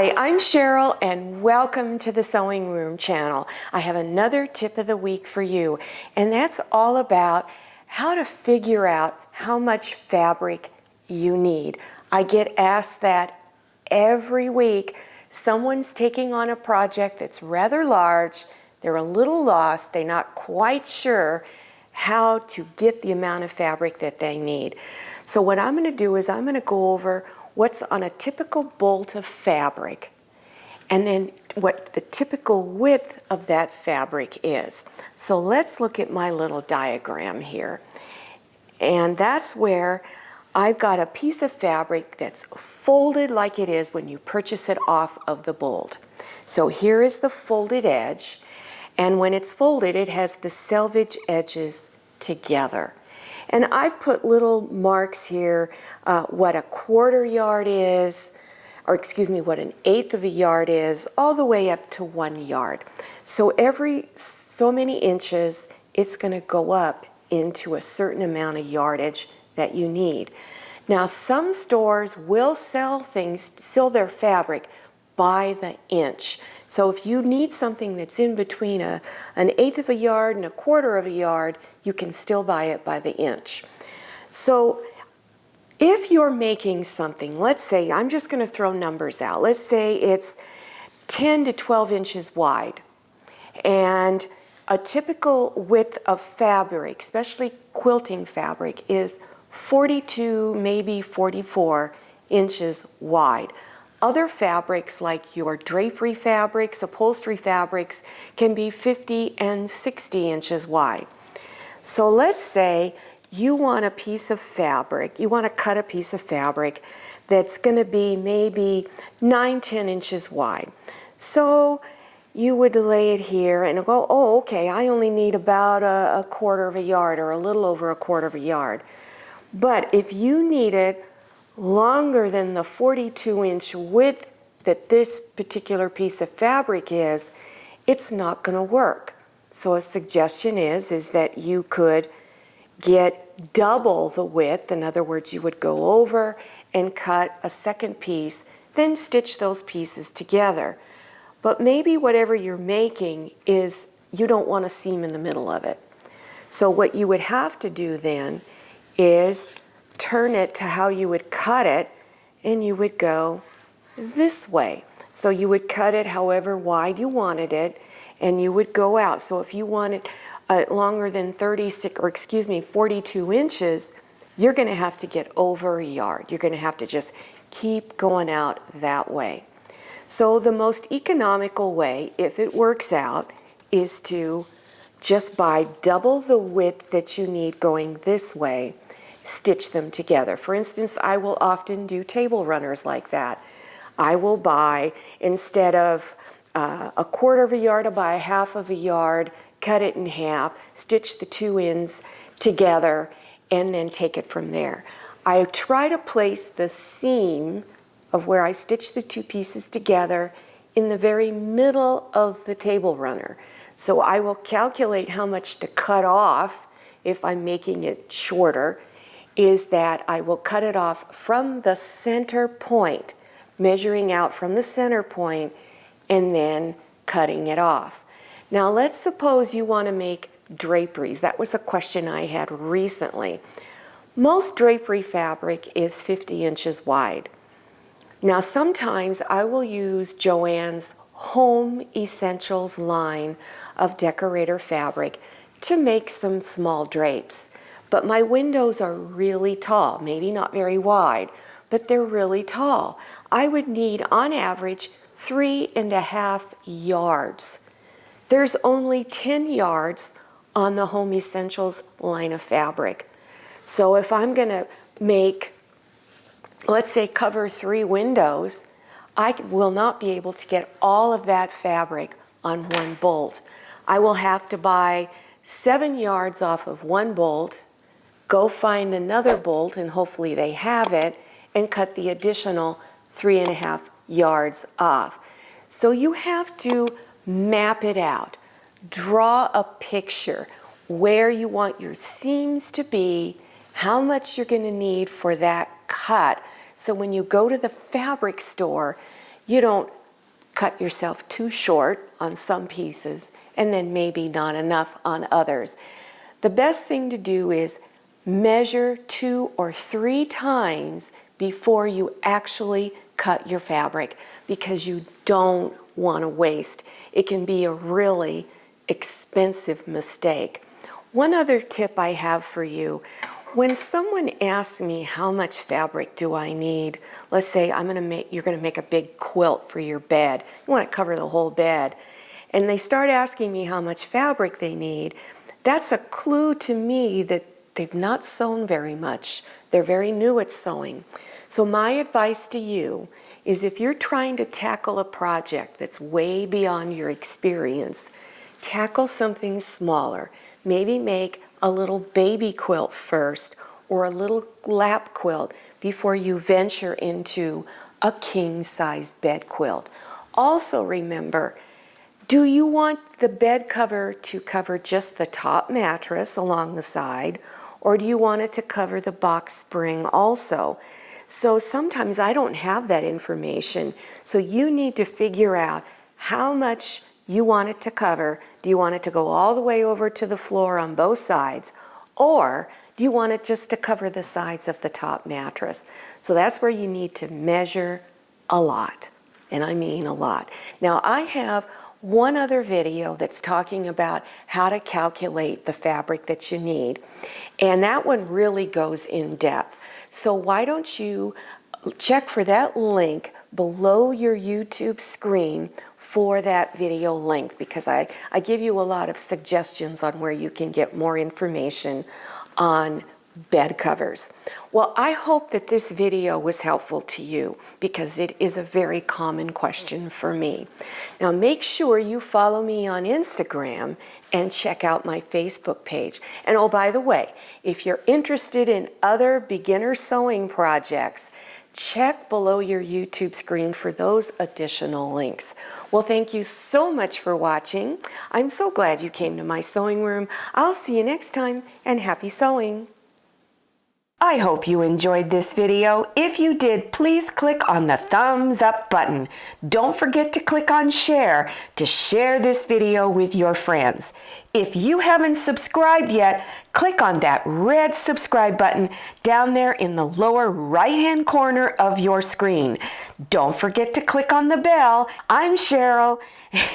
Hi, I'm Cheryl and welcome to the Sewing Room channel. I have another tip of the week for you, and that's all about how to figure out how much fabric you need. I get asked that every week. Someone's taking on a project that's rather large, they're a little lost, they're not quite sure how to get the amount of fabric that they need. So what I'm going to do is I'm going to go over what's on a typical bolt of fabric, and then what the typical width of that fabric is. So let's look at my little diagram here. And that's where I've got a piece of fabric that's folded like it is when you purchase it off of the bolt. So here is the folded edge, and when it's folded, it has the selvage edges together. And I've put little marks here, what a quarter yard is, or excuse me, what an eighth of a yard is, all the way up to 1 yard. So every so many inches, it's going to go up into a certain amount of yardage that you need. Now, some stores will sell their fabric by the inch. So if you need something that's in between an eighth of a yard and a quarter of a yard, you can still buy it by the inch. So if you're making something, let's say, I'm just going to throw numbers out. Let's say it's 10 to 12 inches wide, and a typical width of fabric, especially quilting fabric, is 42, maybe 44 inches wide. Other fabrics, like your drapery fabrics, upholstery fabrics, can be 50 and 60 inches wide. So let's say you want a piece of fabric, you want to cut a piece of fabric that's going to be maybe 9-10 inches wide. So you would lay it here and go, oh, okay, I only need about a quarter of a yard or a little over a quarter of a yard. But if you need it longer than the 42-inch width that this particular piece of fabric is, it's not going to work. So a suggestion is that you could get double the width. In other words, you would go over and cut a second piece, then stitch those pieces together. But maybe whatever you're making is you don't want a seam in the middle of it. So what you would have to do then is turn it to how you would cut it, and you would go this way. So you would cut it however wide you wanted it, and you would go out. So if you wanted longer than 42 inches, you're going to have to get over a yard. You're going to have to just keep going out that way. So the most economical way, if it works out, is to just buy double the width that you need going this way, stitch them together. For instance, I will often do table runners like that. I will buy, instead of a quarter of a yard, I'll buy a half of a yard, cut it in half, stitch the two ends together, and then take it from there. I try to place the seam of where I stitch the two pieces together in the very middle of the table runner. So I will calculate how much to cut off if I'm making it shorter, is that I will cut it off from the center point, measuring out from the center point, and then cutting it off. Now let's suppose you want to make draperies. That was a question I had recently. Most drapery fabric is 50 inches wide. Now sometimes I will use Joann's Home Essentials line of decorator fabric to make some small drapes. But my windows are really tall, maybe not very wide, but they're really tall. I would need, on average, 3.5 yards. There's only 10 yards on the Home Essentials line of fabric. So if I'm going to make, let's say, cover 3 windows, I will not be able to get all of that fabric on one bolt. I will have to buy 7 yards off of one bolt, go find another bolt, and hopefully they have it, and cut the additional 3.5 yards off. So you have to map it out. Draw a picture where you want your seams to be, how much you're going to need for that cut. So when you go to the fabric store, you don't cut yourself too short on some pieces and then maybe not enough on others. The best thing to do is measure 2 or 3 times before you actually cut your fabric, because you don't want to waste. It can be a really expensive mistake. One other tip I have for you: when someone asks me how much fabric do I need, let's say you're going to make a big quilt for your bed. You want to cover the whole bed. And they start asking me how much fabric they need. That's a clue to me that they've not sewn very much. They're very new at sewing. So my advice to you is, if you're trying to tackle a project that's way beyond your experience, tackle something smaller. Maybe make a little baby quilt first, or a little lap quilt, before you venture into a king-size bed quilt. Also remember, do you want the bed cover to cover just the top mattress along the side, or do you want it to cover the box spring also? So sometimes I don't have that information, so you need to figure out how much you want it to cover. Do you want it to go all the way over to the floor on both sides, or do you want it just to cover the sides of the top mattress? So that's where you need to measure a lot, and I mean a lot. Now, I have one other video that's talking about how to calculate the fabric that you need, and that one really goes in depth. So why don't you check for that link below your YouTube screen for that video link, because I give you a lot of suggestions on where you can get more information on bed covers. Well, I hope that this video was helpful to you, because it is a very common question for me. Now, make sure you follow me on Instagram and check out my Facebook page. And oh, by the way, if you're interested in other beginner sewing projects, check below your YouTube screen for those additional links. Well, thank you so much for watching. I'm so glad you came to my sewing room. I'll see you next time, and happy sewing. I hope you enjoyed this video. If you did, please click on the thumbs up button. Don't forget to click on share to share this video with your friends. If you haven't subscribed yet, click on that red subscribe button down there in the lower right-hand corner of your screen. Don't forget to click on the bell. I'm Cheryl,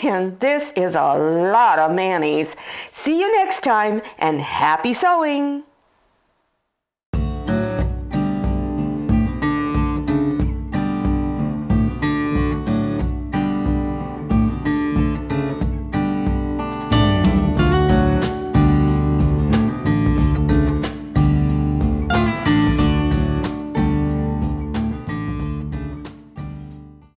and this is a lot of mayonnaise. See you next time, and happy sewing!